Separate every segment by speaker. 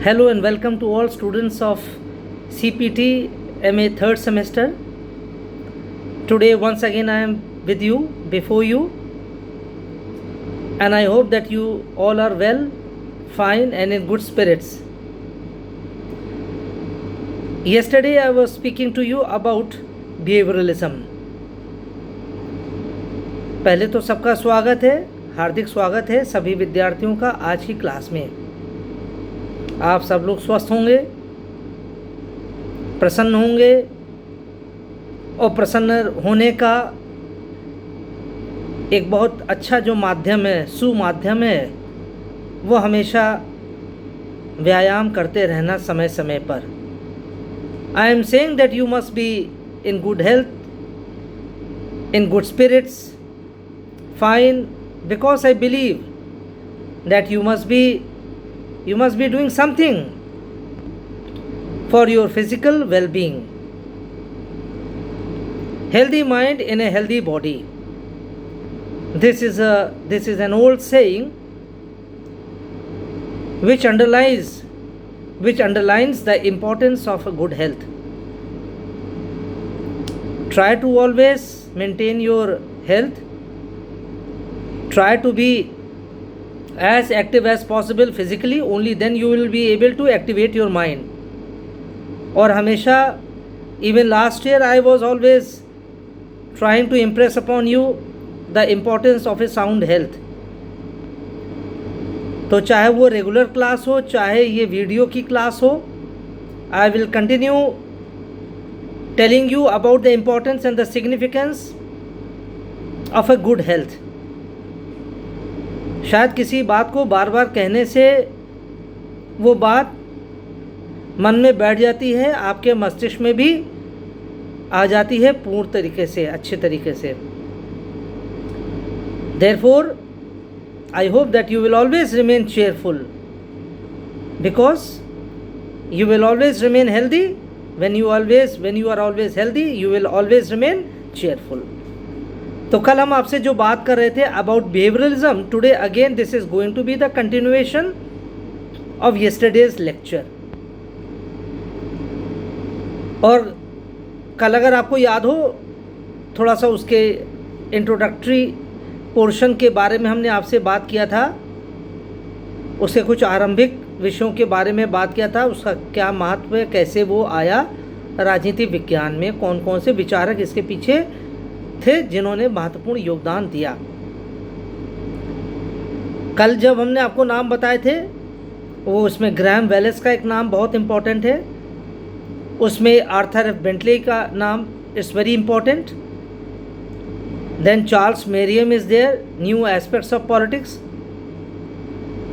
Speaker 1: Hello and welcome to all students of CPT MA third semester. Today once again I am with you, before you, and I hope that you all are well, fine and in good spirits. Yesterday I was speaking to you about behavioralism. पहले तो सबका स्वागत है, हार्दिक स्वागत है सभी विद्यार्थियों का आज की क्लास में। आप सब लोग स्वस्थ होंगे, प्रसन्न होंगे और प्रसन्न होने का एक बहुत अच्छा जो माध्यम है, सुमाध्यम है, वो हमेशा व्यायाम करते रहना समय समय पर। I am saying that you must be in good health, in good spirits, fine, because I believe that you must be doing something for your physical well-being. Healthy mind in a healthy body. This is an old saying which underlines the importance of a good health. Try to always maintain your health. Try to be as active as possible physically, only then you will be able to activate your mind. और हमेशा, even last year I was always trying to impress upon you the importance of a sound health. तो चाहे वो regular class हो, चाहे ये video की class हो, I will continue telling you about the importance and the significance of a good health. शायद किसी बात को बार बार कहने से वो बात मन में बैठ जाती है, आपके मस्तिष्क में भी आ जाती है पूर्ण तरीके से, अच्छे तरीके से। Therefore, I hope that you will always remain cheerful, because you will always remain healthy. When you are always healthy, you will always remain cheerful. तो कल हम आपसे जो बात कर रहे थे about behaviouralism, today again this is going to be the continuation of yesterday's lecture. और कल अगर आपको याद हो, थोड़ा सा उसके इंट्रोडक्टरी पोर्शन के बारे में हमने आपसे बात किया था, उसके कुछ आरंभिक विषयों के बारे में बात किया था, उसका क्या महत्व है, कैसे वो आया राजनीति विज्ञान में, कौन कौन से विचारक इसके पीछे थे जिन्होंने महत्वपूर्ण योगदान दिया। कल जब हमने आपको नाम बताए थे, वो उसमें ग्रैहम वेलेस का एक नाम बहुत इम्पोर्टेंट है, उसमें आर्थर एफ बेंटले का नाम is very important, then Charles Merriam is there, new aspects of politics,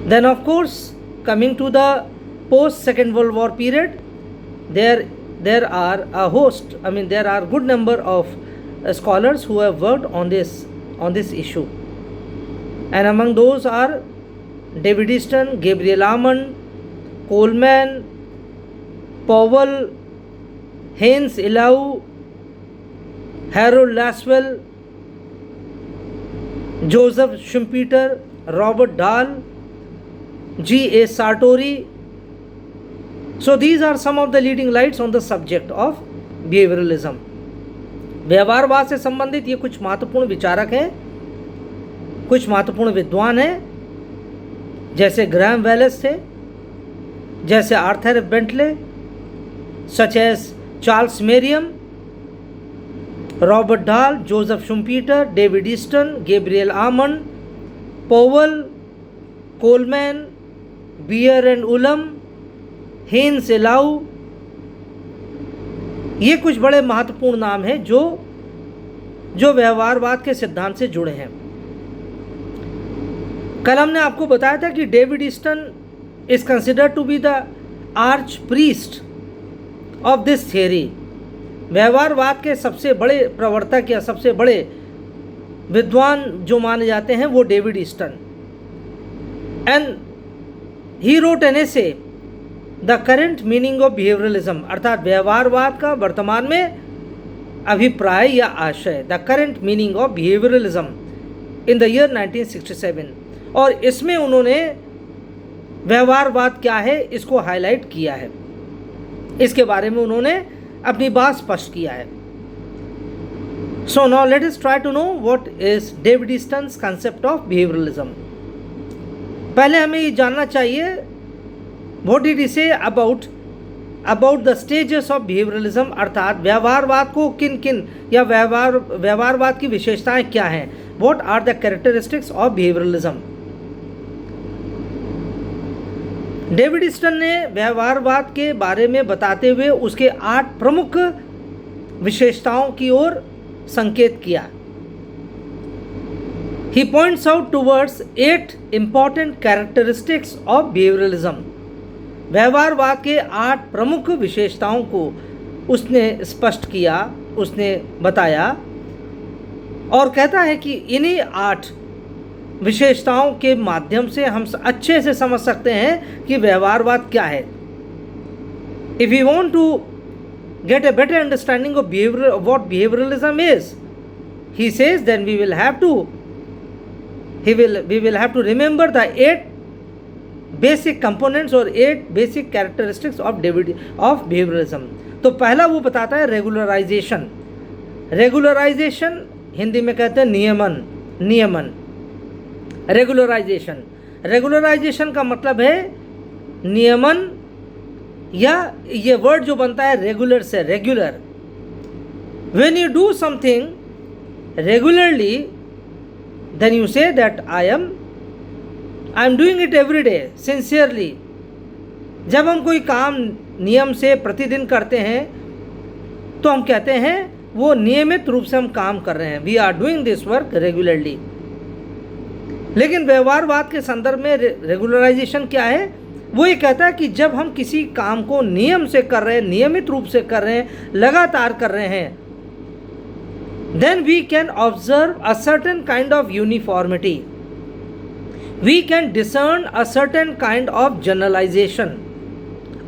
Speaker 1: then of course coming to the post second world war period, there are good number of scholars who have worked on this issue, and among those are David Easton, Gabriel Almond, Coleman, Powell, Haynes Illau, Harold Laswell, Joseph Schumpeter, Robert Dahl, G.A. Sartori. So these are some of the leading lights on the subject of behavioralism. व्यवहारवाद से संबंधित ये कुछ महत्वपूर्ण विचारक हैं, कुछ महत्वपूर्ण विद्वान हैं, जैसे ग्रैहम वेलेस थे, जैसे Arthur F Bentley, such as Charles Merriam, Robert Dahl, Joseph Schumpeter, David Easton, Gabriel Almond, Powell, Coleman, Beer and Ulam, Heinz Eulau. ये कुछ बड़े महत्वपूर्ण नाम हैं जो व्यवहारवाद के सिद्धांत से जुड़े हैं। कल हमने आपको बताया था कि David Easton is considered to be the arch priest of this theory. व्यवहारवाद के सबसे बड़े प्रवर्तक या सबसे बड़े विद्वान जो माने जाते हैं वो David Easton, and he wrote an essay the current meaning of behaviouralism, अर्थात व्यवहारवाद का वर्तमान में अभिप्राय या आशय, the current meaning of behaviouralism in the year 1967। और इसमें उन्होंने व्यवहारवाद क्या है इसको हाईलाइट किया है, इसके बारे में उन्होंने अपनी बात स्पष्ट किया है। So now let us try to know what is David Easton's concept of behaviouralism. पहले हमें ये जानना चाहिए what did he say about the stages of behaviouralism, अर्थात व्यवहारवाद को किन किन या व्यवहारवाद की विशेषताएं क्या हैं। What are the characteristics of behaviouralism. David Easton ने व्यवहारवाद के बारे में बताते हुए उसके 8 प्रमुख विशेषताओं की ओर संकेत किया। He points out towards 8 important characteristics of behavioralism. व्यवहारवाद के 8 प्रमुख विशेषताओं को उसने स्पष्ट किया, उसने बताया और कहता है कि इन्हीं 8 विशेषताओं के माध्यम से हम अच्छे से समझ सकते हैं कि व्यवहारवाद क्या है। If we want to get a better understanding of what behavioralism is, he says, then we will have to remember the 8 basic components or 8 basic characteristics of behavioralism. तो पहला वो बताता है रेगुलराइजेशन। रेगुलराइजेशन हिंदी में कहते हैं नियमन। रेगुलराइजेशन का मतलब है नियमन, या ये वर्ड जो बनता है रेगुलर से, regular. When you do something regularly then you say that I am doing it every day sincerely. जब हम कोई काम नियम से प्रतिदिन करते हैं तो हम कहते हैं वो नियमित रूप से हम काम कर रहे हैं, we are doing this work regularly. लेकिन व्यवहारवाद के संदर्भ में रेगुलराइजेशन क्या है? वो ये कहता है कि जब हम किसी काम को नियम से कर रहे हैं, नियमित रूप से कर रहे हैं, लगातार कर रहे हैं, then we can observe a certain kind of uniformity. We can discern a certain kind of generalization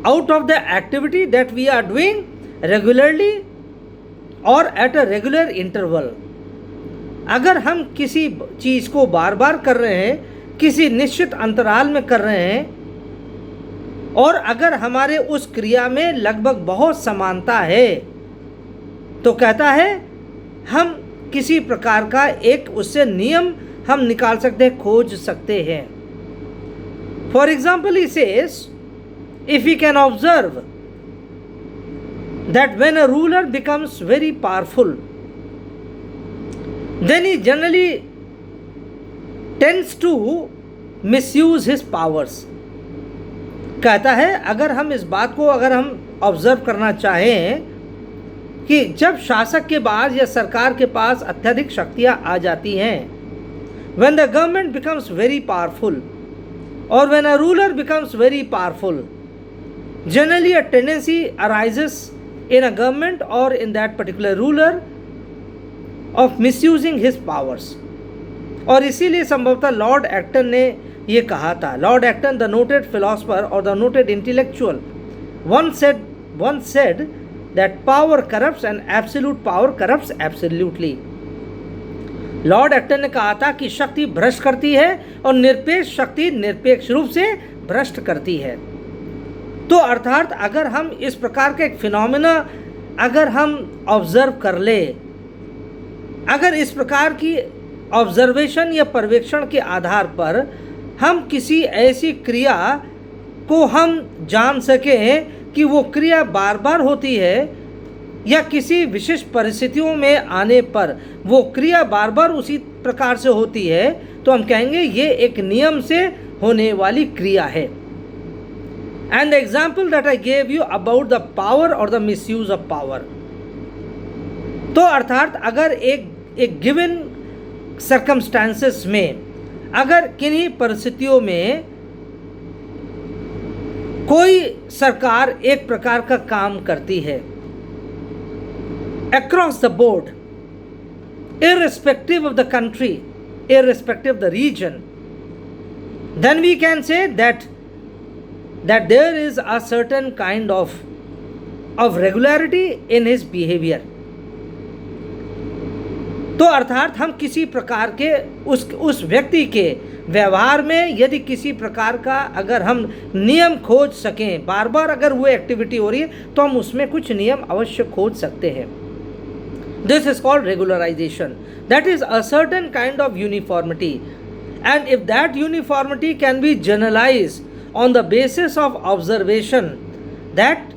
Speaker 1: out of the activity that we are doing regularly or at a regular interval. अगर हम किसी चीज़ को बार बार कर रहे हैं, किसी निश्चित अंतराल में कर रहे हैं, और अगर हमारे उस क्रिया में लगभग बहुत समानता है, तो कहता है हम किसी प्रकार का एक उससे नियम हम निकाल सकते हैं, खोज सकते हैं। For example he says, if you can observe that when a ruler becomes very powerful then he generally tends to misuse his powers. कहता है अगर हम इस बात को ऑब्जर्व करना चाहें कि जब शासक के पास या सरकार के पास अत्यधिक शक्तियां आ जाती हैं, when the government becomes very powerful or when a ruler becomes very powerful, generally a tendency arises in a government or in that particular ruler of misusing his powers. और इसीलिए संभवतः लॉर्ड एक्टन ने ये कहा था। Lord Acton, the noted philosopher और the noted intellectual, once said that power corrupts and absolute power corrupts absolutely. Lord Acton ने कहा था कि शक्ति भ्रष्ट करती है और निरपेक्ष शक्ति निरपेक्ष रूप से भ्रष्ट करती है। तो अर्थात अगर हम इस प्रकार का एक फिनोमेना अगर हम ऑब्जर्व कर ले, अगर इस प्रकार की ऑब्जर्वेशन या पर्यवेक्षण के आधार पर हम किसी ऐसी क्रिया को हम जान सकें कि वो क्रिया बार बार होती है या किसी विशिष्ट परिस्थितियों में आने पर वो क्रिया बार बार उसी प्रकार से होती है, तो हम कहेंगे ये एक नियम से होने वाली क्रिया है। And the example that I gave you about the power और द मिसयूज ऑफ पावर, तो अर्थात अगर एक गिवन सर्कमस्टांसेस में, अगर किन्हीं परिस्थितियों में कोई सरकार एक प्रकार का काम करती है across the board, irrespective of the country, irrespective of the region, then we can say that there is a certain kind of regularity in his behavior. तो तो अर्थात हम किसी प्रकार के उस व्यक्ति के व्यवहार में यदि किसी प्रकार का अगर हम नियम खोज सकें, बार बार अगर वो एक्टिविटी हो रही है तो हम उसमें कुछ नियम अवश्य खोज सकते हैं। This is called regularisation, that is a certain kind of uniformity, and if that uniformity can be generalised on the basis of observation, that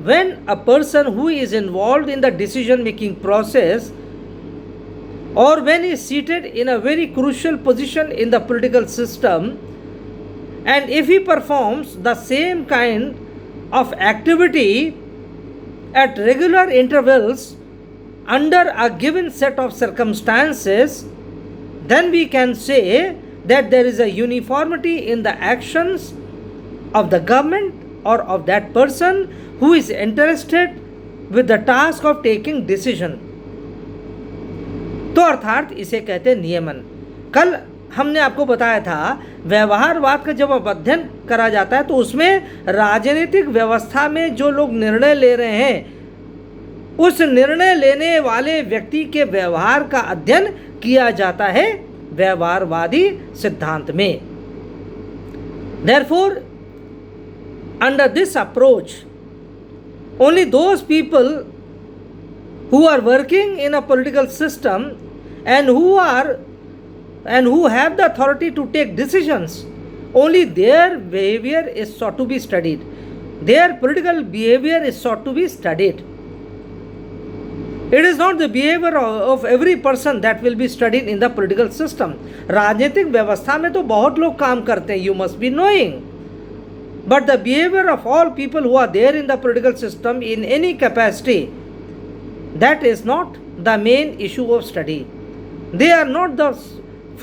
Speaker 1: when a person who is involved in the decision making process or when he is seated in a very crucial position in the political system, and if he performs the same kind of activity at regular intervals under a given set of circumstances, then we can say that there is a uniformity in the actions of the government or of that person who is interested with the task of taking decision। तो अर्थात इसे कहते हैं नियमन। कल हमने आपको बताया था व्यवहारवाद का जब अध्ययन करा जाता है तो उसमें राजनीतिक व्यवस्था में जो लोग निर्णय ले रहे हैं उस निर्णय लेने वाले व्यक्ति के व्यवहार का अध्ययन किया जाता है व्यवहारवादी सिद्धांत में। Therefore, under this approach, only those people who are working in a political system and who have the authority to take decisions, only their behavior is sought to be studied. Their political behavior is sought to be studied. It is not the behavior of every person that will be studied in the political system. राजनीतिक व्यवस्था में तो बहुत लोग काम करते हैं, you must be knowing. But the behavior of all people who are there in the political system in any capacity, that is not the main issue of study. They are not the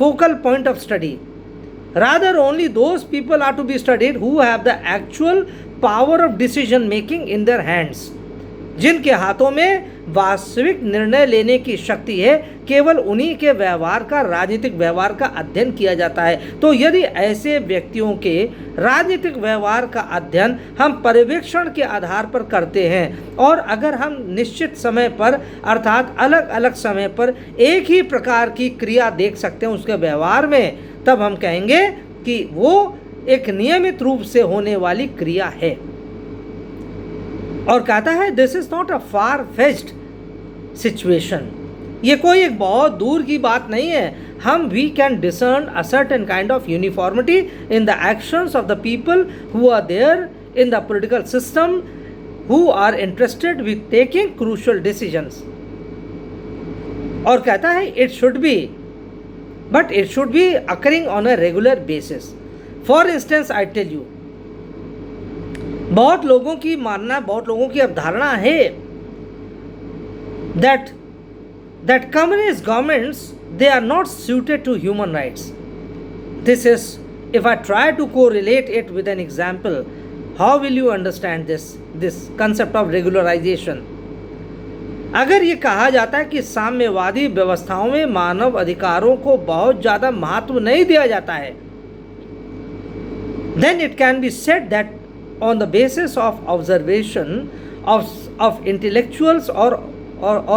Speaker 1: focal point of study. Rather, only those people are to be studied who have the actual power of decision making in their hands. जिनके हाथों में वास्तविक निर्णय लेने की शक्ति है, केवल उन्हीं के व्यवहार का, राजनीतिक व्यवहार का अध्ययन किया जाता है। तो यदि ऐसे व्यक्तियों के राजनीतिक व्यवहार का अध्ययन हम पर्यवेक्षण के आधार पर करते हैं और अगर हम निश्चित समय पर अर्थात अलग अलग समय पर एक ही प्रकार की क्रिया देख सकते हैं उसके व्यवहार में, तब हम कहेंगे कि वो एक नियमित रूप से होने वाली क्रिया है। और कहता है this is not a far fetched situation, ये कोई एक बहुत दूर की बात नहीं है। हम we can discern a certain kind of uniformity in the actions of the people who are there in the political system who are interested with taking crucial decisions. और कहता है it should be, but it should be occurring on a regular basis. For instance I tell you, बहुत लोगों की मानना, बहुत लोगों की अवधारणा है that communist governments, they are not suited to human rights. This is, if I try to correlate it with an example, how will you understand this concept of regularization? अगर ये कहा जाता है कि साम्यवादी व्यवस्थाओं में मानव अधिकारों को बहुत ज़्यादा महत्व नहीं दिया जाता है, then it can be said that on the basis of observation of intellectuals or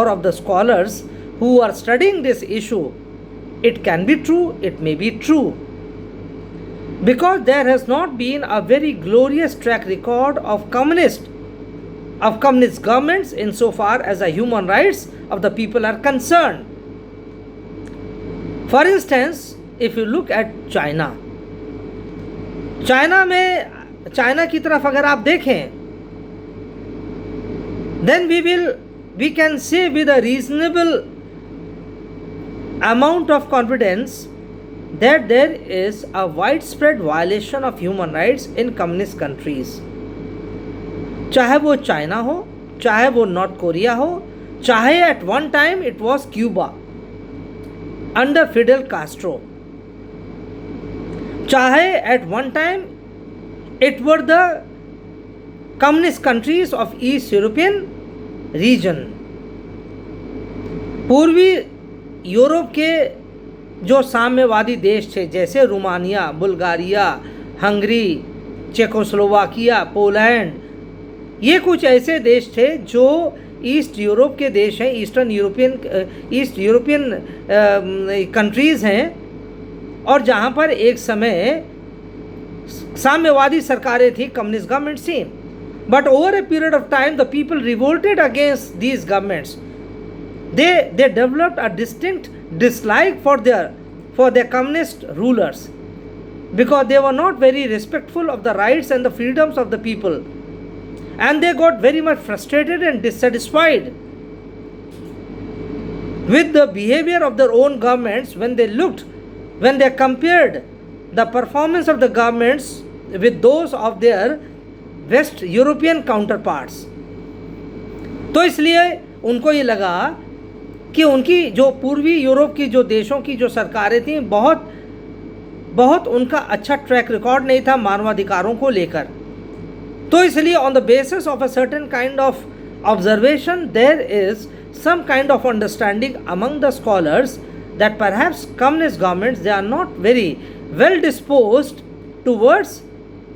Speaker 1: of the scholars who are studying this issue, it can be true, it may be true, because there has not been a very glorious track record of communist governments insofar as the human rights of the people are concerned. For instance, if you look at China की तरफ अगर आप देखें, then we can say with a reasonable amount of confidence that there is a widespread violation of human rights in communist countries. चाहे वो China हो, चाहे वो नॉर्थ कोरिया हो, चाहे at one time it was Cuba under Fidel Castro, चाहे at one time it were the communist countries of East European region. पूर्वी Europe के जो साम्यवादी देश थे जैसे Romania, Bulgaria, Hungary, Czechoslovakia, Poland, ये कुछ ऐसे देश थे जो ईस्ट यूरोप के देश हैं, ईस्ट यूरोपियन कंट्रीज़ हैं, और जहाँ पर एक समय साम्यवादी सरकारें थी, कम्युनिस्ट गवर्नमेंट थी. But over a period of time the people revolted against these governments. They developed a distinct dislike for their communist rulers, because they were not very respectful of the rights and the freedoms of the people, and they got very much frustrated and dissatisfied with the behavior of their own governments when they compared the performance of the governments with those of their West European counterparts. तो इसलिए उनको ये लगा कि उनकी जो पूर्वी Europe की जो देशों की जो सरकारें थीं, बहुत उनका अच्छा ट्रैक रिकॉर्ड नहीं था मानवाधिकारों को लेकर. तो इसलिए on the basis of a certain kind of observation there is some kind of understanding among the scholars that perhaps communist governments they are not very well disposed towards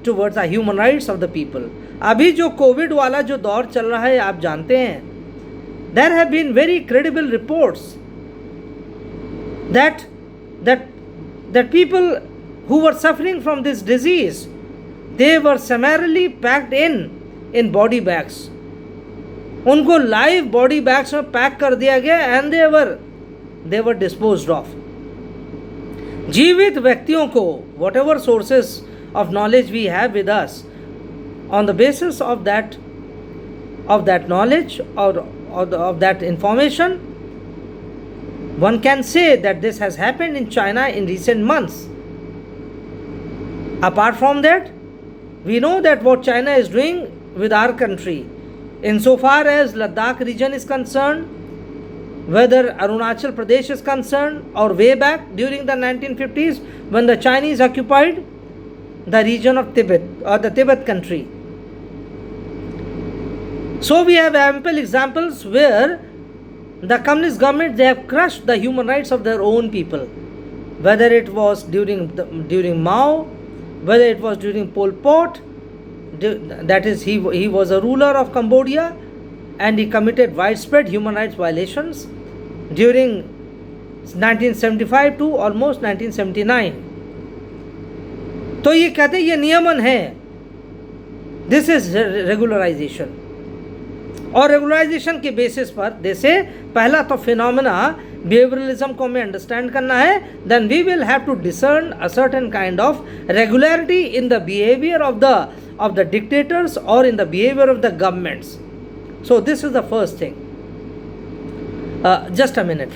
Speaker 1: the human rights of the people. अभी जो Covid वाला जो दौर चल रहा है, आप जानते हैं, there have been very credible reports that people who were suffering from this disease, they were summarily packed in body bags. उनको लाइव बॉडी बैग्स में पैक कर दिया गया and they were disposed of. जीवित व्यक्तियों को whatever sources of knowledge we have with us, on the basis of that knowledge or of that information, one can say that this has happened in China in recent months. Apart from that, we know that what China is doing with our country, insofar as Ladakh region is concerned, whether Arunachal Pradesh is concerned, or way back during the 1950s when the Chinese occupied the region of Tibet or the Tibet country. So we have ample examples where the communist government, they have crushed the human rights of their own people, whether it was during Mao, whether it was during Pol Pot, that is he was a ruler of Cambodia and he committed widespread human rights violations during 1975 to almost 1979. तो ये कहते हैं ये नियमन है, this is regularisation. और regularisation के basis पर जैसे पहला तो फिनोमेना बिहेवियरलिज्म को हमें अंडरस्टैंड करना है, then we will have to discern a certain kind of regularity in the behaviour of the dictators और in the behaviour of the governments. So this is the first thing. Just a minute.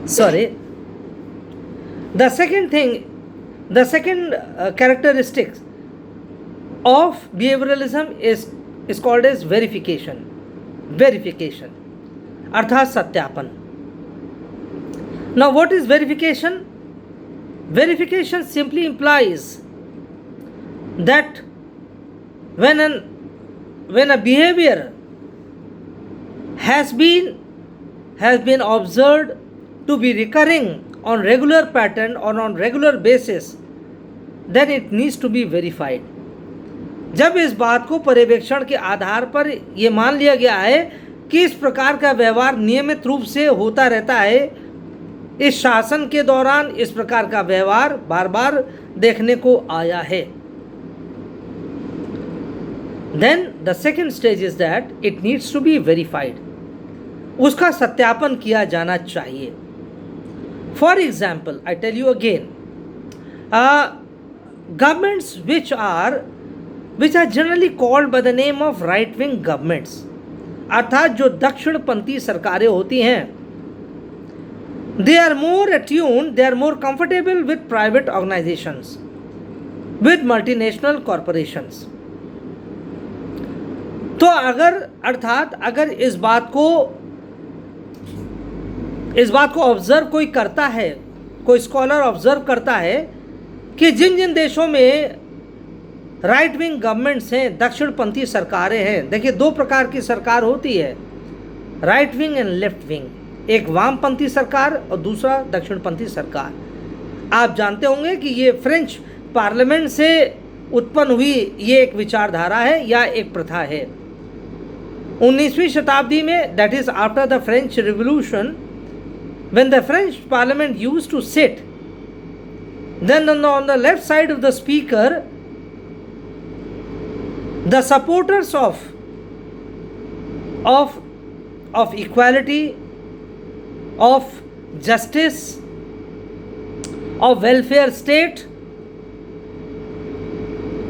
Speaker 1: Sorry. The second characteristic of behavioralism is called as verification. अर्थात सत्यापन. Now what is verification? Verification simply implies that when a behavior has been observed to be recurring on regular pattern or on regular basis, then it needs to be verified. जब इस बात को पर्यवेक्षण के आधार पर यह मान लिया गया है कि इस प्रकार का व्यवहार नियमित रूप से होता रहता है, इस शासन के दौरान इस प्रकार का व्यवहार बार बार देखने को आया है, then the second stage is that it needs to be verified. उसका सत्यापन किया जाना चाहिए. For example, I tell you again, governments which are generally called by the name of right-wing governments, अर्थात जो दक्षिणपंथी सरकारें होती हैं, they are more attuned, they are more comfortable with private organizations, with multinational corporations. तो अगर इस बात को ऑब्जर्व कोई करता है, कोई स्कॉलर ऑब्जर्व करता है कि जिन देशों में राइट विंग गवर्नमेंट्स हैं, दक्षिणपंथी सरकारें हैं. देखिए, दो प्रकार की सरकार होती है, right wing and left wing. एक वामपंथी सरकार और दूसरा दक्षिणपंथी सरकार. आप जानते होंगे कि ये फ्रेंच पार्लियामेंट से उत्पन्न हुई ये एक विचारधारा है या एक प्रथा है। 19वीं शताब्दी में, that is after the French revolution, when the French parliament used to sit, then on the left side of the speaker, the supporters of equality, of justice, of welfare state,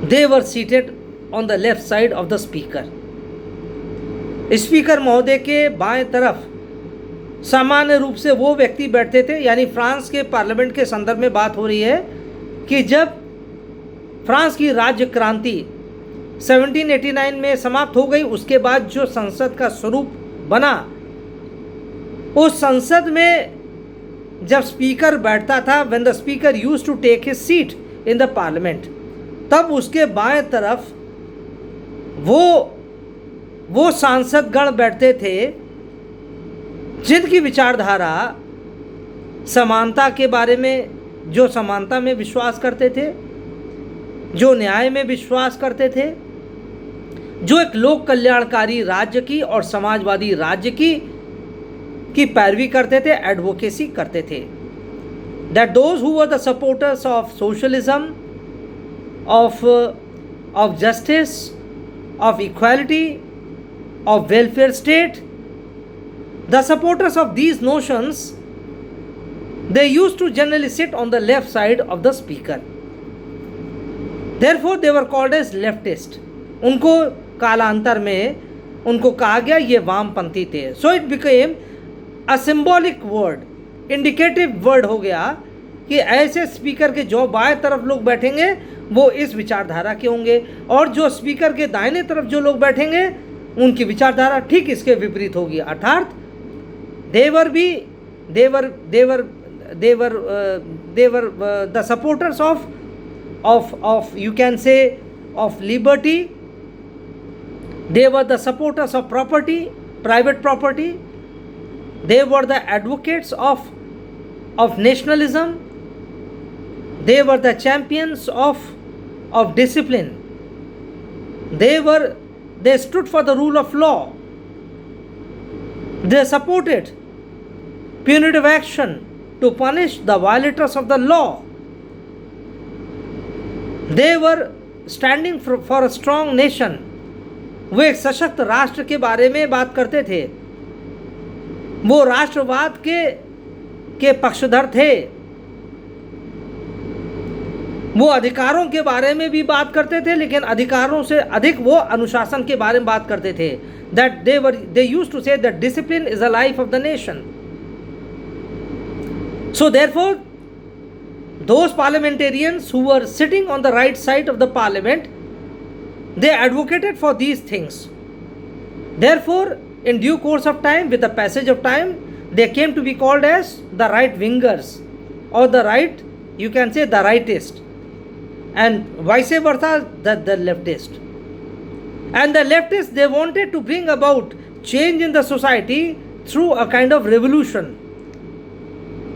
Speaker 1: they were seated on the left side of the speaker. Speaker महोदय के बाएं तरफ सामान्य रूप से वो व्यक्ति बैठते थे, यानी फ्रांस के पार्लियामेंट के संदर्भ में बात हो रही है कि जब फ्रांस की राज्य क्रांति 1789 में समाप्त हो गई, उसके बाद जो संसद का स्वरूप बना, उस संसद में जब स्पीकर बैठता था, when the speaker used to take his seat in the parliament, तब उसके बाएं तरफ वो सांसद गण बैठते थे जिनकी विचारधारा समानता के बारे में, जो समानता में विश्वास करते थे, जो न्याय में विश्वास करते थे, जो एक लोक कल्याणकारी राज्य की और समाजवादी राज्य की पैरवी करते थे, एडवोकेसी करते थे। That those who were the supporters of socialism, of justice, of equality, of welfare state, the supporters of these notions, they used to generally sit on the left side of the speaker. Therefore they were called as leftist. उनको कालांतर में उनको कहा गया ये वामपंथी थे। So it became a symbolic word, indicative word हो गया कि ऐसे स्पीकर के जो बाएं तरफ लोग बैठेंगे वो इस विचारधारा के होंगे, और जो स्पीकर के दाहिने तरफ जो लोग बैठेंगे उनकी विचारधारा ठीक इसके विपरीत होगी। अर्थात they were the supporters of you can say of liberty. They were the supporters of property, private property. They were the advocates of nationalism. They were the champions of discipline. They stood for the rule of law. They supported punitive action to punish the violators of the law. They were standing for a strong nation. वो एक सशक्त राष्ट्र के बारे में बात करते थे, वो राष्ट्रवाद के पक्षधर थे, वो अधिकारों के बारे में भी बात करते थे, लेकिन अधिकारों से अधिक वो अनुशासन के बारे में बात करते थे। That they used to say that discipline is the life of the nation. So therefore, those parliamentarians who were sitting on the right side of the parliament, they advocated for these things. Therefore, in due course of time, with the passage of time, they came to be called as the right wingers, or the right, you can say the rightist, and vice versa, the leftist. And the leftists, they wanted to bring about change in the society through a kind of revolution.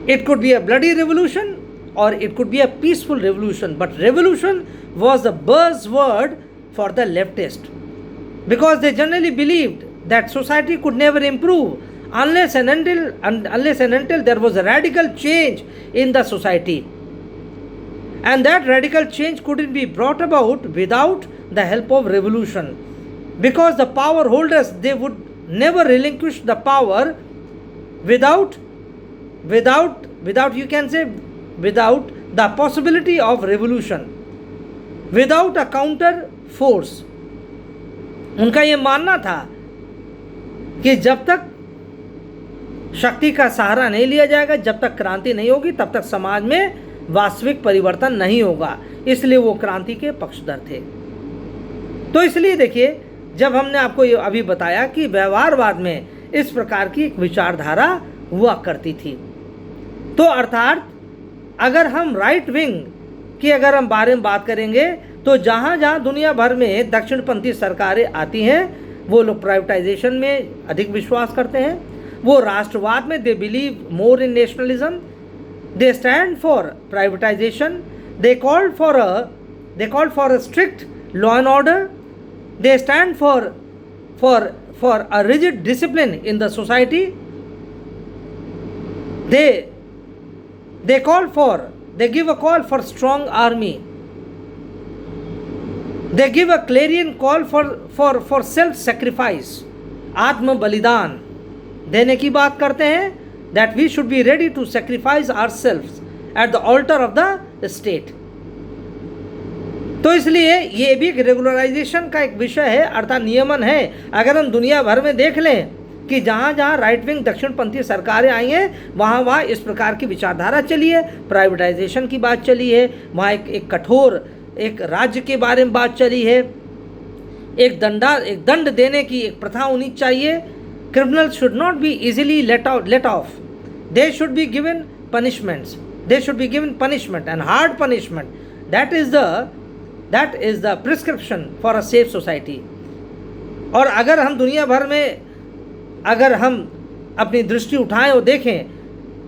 Speaker 1: It could be a bloody revolution or it could be a peaceful revolution, but revolution was the buzzword for the leftist, because they generally believed that society could never improve unless and until there was a radical change in the society. And that radical change couldn't be brought about without the help of revolution, because the power holders, they would never relinquish the power without you can say without the possibility of revolution, without a counter force. उनका ये मानना था कि जब तक शक्ति का सहारा नहीं लिया जाएगा, जब तक क्रांति नहीं होगी, तब तक समाज में वास्तविक परिवर्तन नहीं होगा। इसलिए वो क्रांति के पक्षधर थे। तो इसलिए देखिए, जब हमने आपको ये अभी बताया कि व्यवहारवाद में इस प्रकार की एक विचारधारा हुआ करती थी, तो अर्थात अगर हम राइट विंग की अगर हम बारे में बात करेंगे, तो जहाँ जहाँ दुनिया भर में दक्षिणपंथी सरकारें आती हैं, वो लोग प्राइवेटाइजेशन में अधिक विश्वास करते हैं, वो राष्ट्रवाद में they believe more in nationalism, They stand for privatization. They called for a strict law and order. They stand for a rigid discipline in the society. They give a call for strong army. They give a clarion call for self sacrifice, आत्म बलिदान देने की बात करते हैं, that we should be ready to sacrifice ourselves at the altar of the state. तो इसलिए ये भी एक रेगुलराइजेशन का एक विषय है, अर्थात नियमन है. अगर हम दुनिया भर में देख लें कि जहाँ जहाँ राइट विंग दक्षिणपंथी सरकारें आई हैं वहाँ इस प्रकार की विचारधारा चली है, प्राइवेटाइजेशन की बात चली है, वहाँ एक कठोर एक राज्य के बारे में बात चली है, एक दंड देने की एक प्रथा होनी चाहिए. Criminals should not be easily let off. They should be given punishments. They should be given punishment and hard punishment. That is the prescription for a safe society. और अगर हम दुनिया भर में अगर हम अपनी दृष्टि उठाएं और देखें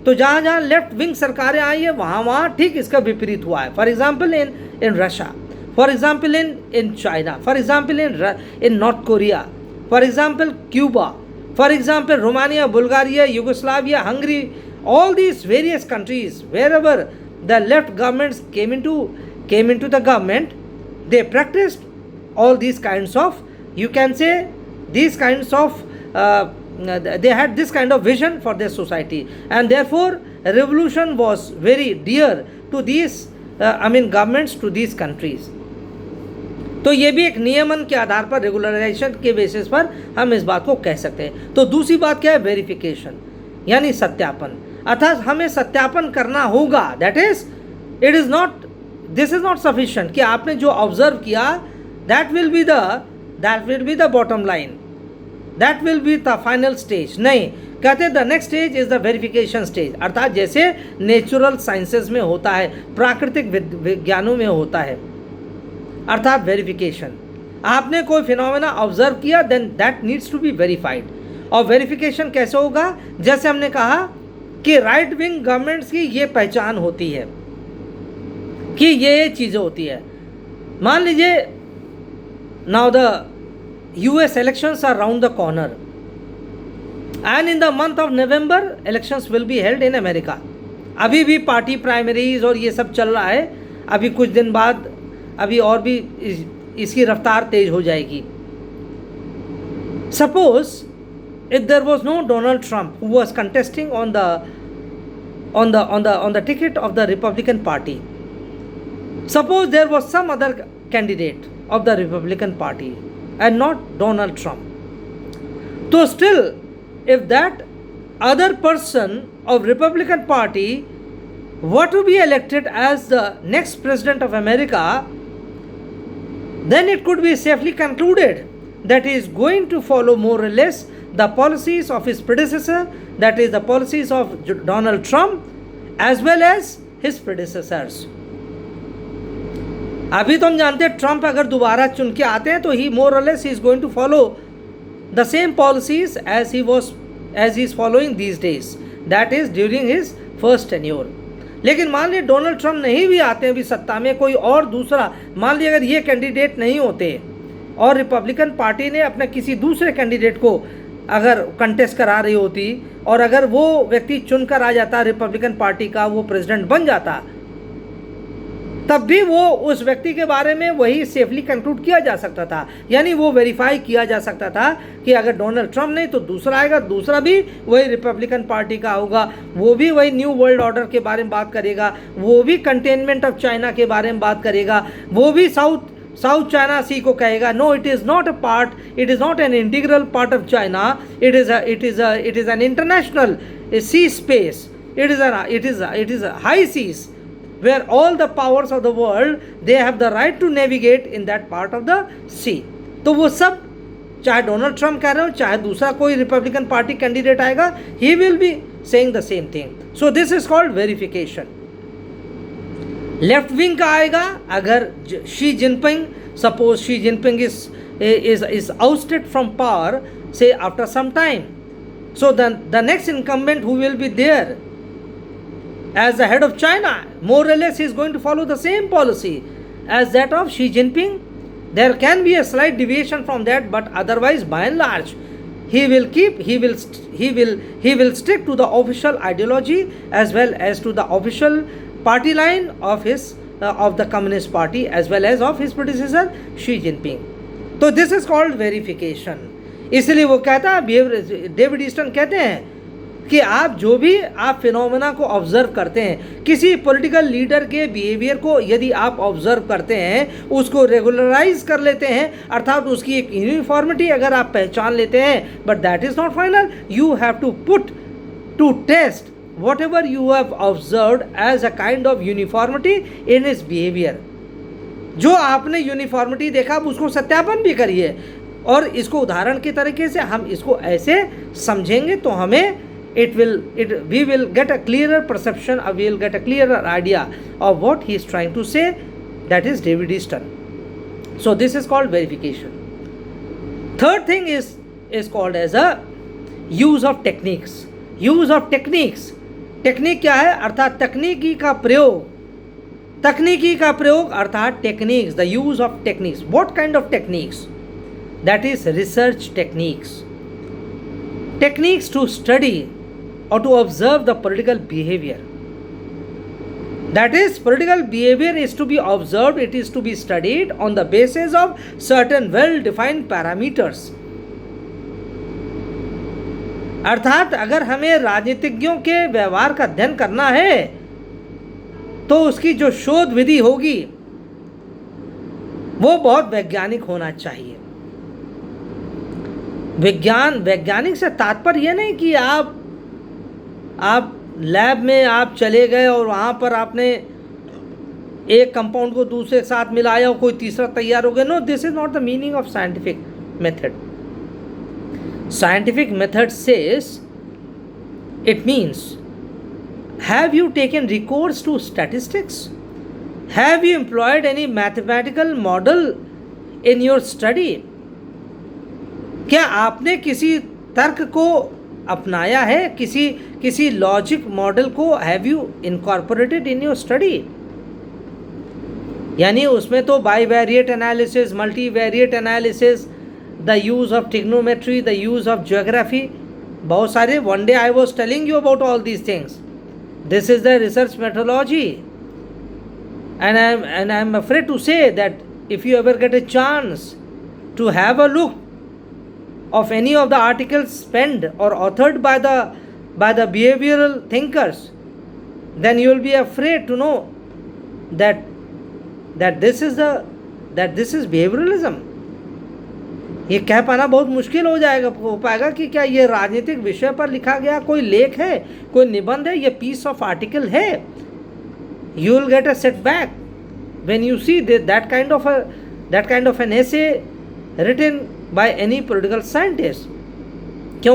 Speaker 1: तो जहाँ जहाँ लेफ्ट विंग सरकारें आई है वहाँ ठीक इसका विपरीत हुआ है. For example in Russia, for example in China, for example in North Korea, for example Cuba, for example Romania, Bulgaria, Yugoslavia, Hungary, all these various countries wherever the left governments came into the government, they practiced all these kinds of, you can say, these kinds of they had this kind of vision for their society, and therefore revolution was very dear to these governments, to these countries. तो ये भी एक नियमन के आधार पर, regularisation के basis पर हम इस बात को कह सकते हैं. तो दूसरी बात क्या है? वेरिफिकेशन, यानी सत्यापन. अर्थात हमें सत्यापन करना होगा. That is this is not sufficient कि आपने जो ऑब्जर्व किया that will be the bottom line, that will be the final stage. नहीं, कहते हैं the next stage is the verification stage. अर्थात जैसे नेचुरल साइंसेज में होता है, प्राकृतिक विज्ञानों में होता है, अर्थात वेरिफिकेशन. आपने कोई फिनोमेना ऑब्जर्व किया, then that needs to be verified. और वेरिफिकेशन कैसे होगा? जैसे हमने कहा कि राइट विंग गवर्नमेंट्स की ये पहचान होती है कि ये चीज़ें होती है. मान लीजिए now the US elections are round the corner and in the month of November elections will be held in America. अभी भी पार्टी प्राइमरीज और ये सब चल रहा है. अभी कुछ दिन बाद अभी और भी इसकी रफ्तार तेज हो जाएगी. Suppose if there was no Donald Trump who was contesting on the ticket of the Republican Party. Suppose there was some other candidate of the Republican Party and not Donald Trump. So still, if that other person of Republican Party were to be elected as the next president of America, then it could be safely concluded that he is going to follow more or less the policies of his predecessor, that is the policies of Donald Trump as well as his predecessors. अभी तो हम जानते हैं Trump अगर दोबारा चुन के आते हैं तो ही मोर और less he is going to follow the same policies as he is following these days, that is during his first tenure. लेकिन मान लीजिए डोनाल्ड ट्रंप नहीं भी आते हैं अभी सत्ता में, कोई और दूसरा, मान लीजिए अगर ये कैंडिडेट नहीं होते और रिपब्लिकन पार्टी ने अपने किसी दूसरे कैंडिडेट को अगर कंटेस्ट करा रही होती और अगर वो व्यक्ति चुनकर आ जाता रिपब्लिकन पार्टी का, वो प्रेसिडेंट बन जाता, तब भी वो उस व्यक्ति के बारे में वही सेफली कंक्लूड किया जा सकता था. यानी वो वेरीफाई किया जा सकता था कि अगर डोनाल्ड ट्रंप नहीं तो दूसरा आएगा, दूसरा भी वही रिपब्लिकन पार्टी का होगा, वो भी वही न्यू वर्ल्ड ऑर्डर के बारे में बात करेगा, वो भी कंटेनमेंट ऑफ चाइना के बारे में बात करेगा, वो भी साउथ चाइना सी को कहेगा no it is not a part, it is not an integral part of China, it is an international sea space, it is a high seas where all the powers of the world they have the right to navigate in that part of the sea. तो वो सब चाहे Donald Trump कह रहे हो चाहे दूसरा कोई रिपब्लिकन पार्टी कैंडिडेट आएगा, he will be saying the same thing. So this is called verification. Left wing का आएगा अगर Xi Jinping, suppose Xi Jinping is ousted from power say after some time, so the next incumbent who will be there as the head of China. More or less he is going to follow the same policy as that of Xi Jinping. There can be a slight deviation from that, but otherwise by and large he will stick to the official ideology as well as to the official party line of his of the Communist Party as well as of his predecessor Xi Jinping. तो this is called verification. इसलिए वो कहता है, David Easton कहते हैं कि आप जो भी आप फिनोमेना को ऑब्जर्व करते हैं, किसी पॉलिटिकल लीडर के बिहेवियर को यदि आप ऑब्जर्व करते हैं, उसको रेगुलराइज कर लेते हैं, अर्थात उसकी एक यूनिफॉर्मिटी अगर आप पहचान लेते हैं, but that is not final. You have to put to test whatever you have observed as a kind of uniformity in his behavior. जो आपने यूनिफॉर्मिटी देखा आप उसको सत्यापन भी करिए, और इसको उदाहरण के तरीके से हम इसको ऐसे समझेंगे तो हमें we will get a clearer perception, or we will get a clearer idea of what he is trying to say. That is David Easton. So this is called verification. Third thing is called as a use of techniques. Use of techniques. Technique क्या है? अर्थात तकनीकी का प्रयोग. तकनीकी का प्रयोग अर्थात techniques. The use of techniques. What kind of techniques? That is research techniques. Techniques to study or to observe the political behavior. That is, political behavior is to be observed, it is to be studied on the basis of certain well-defined parameters. अर्थात अगर हमें राजनीतिज्ञों के व्यवहार का अध्ययन करना है तो उसकी जो शोध विधि होगी वो बहुत वैज्ञानिक होना चाहिए. वैज्ञानिक से तात्पर्य यह नहीं कि आप लैब में आप चले गए और वहाँ पर आपने एक कंपाउंड को दूसरे के साथ मिलाया और कोई तीसरा तैयार हो गया. No, this is not the meaning of scientific method. Scientific method says, it means, have you taken recourse to statistics? Have you employed any mathematical model in your study? क्या आपने किसी तर्क को अपनाया है, किसी लॉजिक मॉडल को have you incorporated in your study? यानी उसमें तो bivariate analysis, multivariate analysis, the use of trigonometry, the use of geography, बहुत सारे. One day I was telling you about all these things. This is the research methodology, and I am afraid to say that if you ever get a chance to have a look of any of the articles penned or authored by the behavioral thinkers, then you will be afraid to know that this is behavioralism. ये कह पाना बहुत मुश्किल हो पाएगा कि क्या ये राजनीतिक विषय पर लिखा गया कोई लेख है, कोई निबंध है, ये पीस ऑफ आर्टिकल है. You will get a setback when you see that kind of an essay written by any political scientist.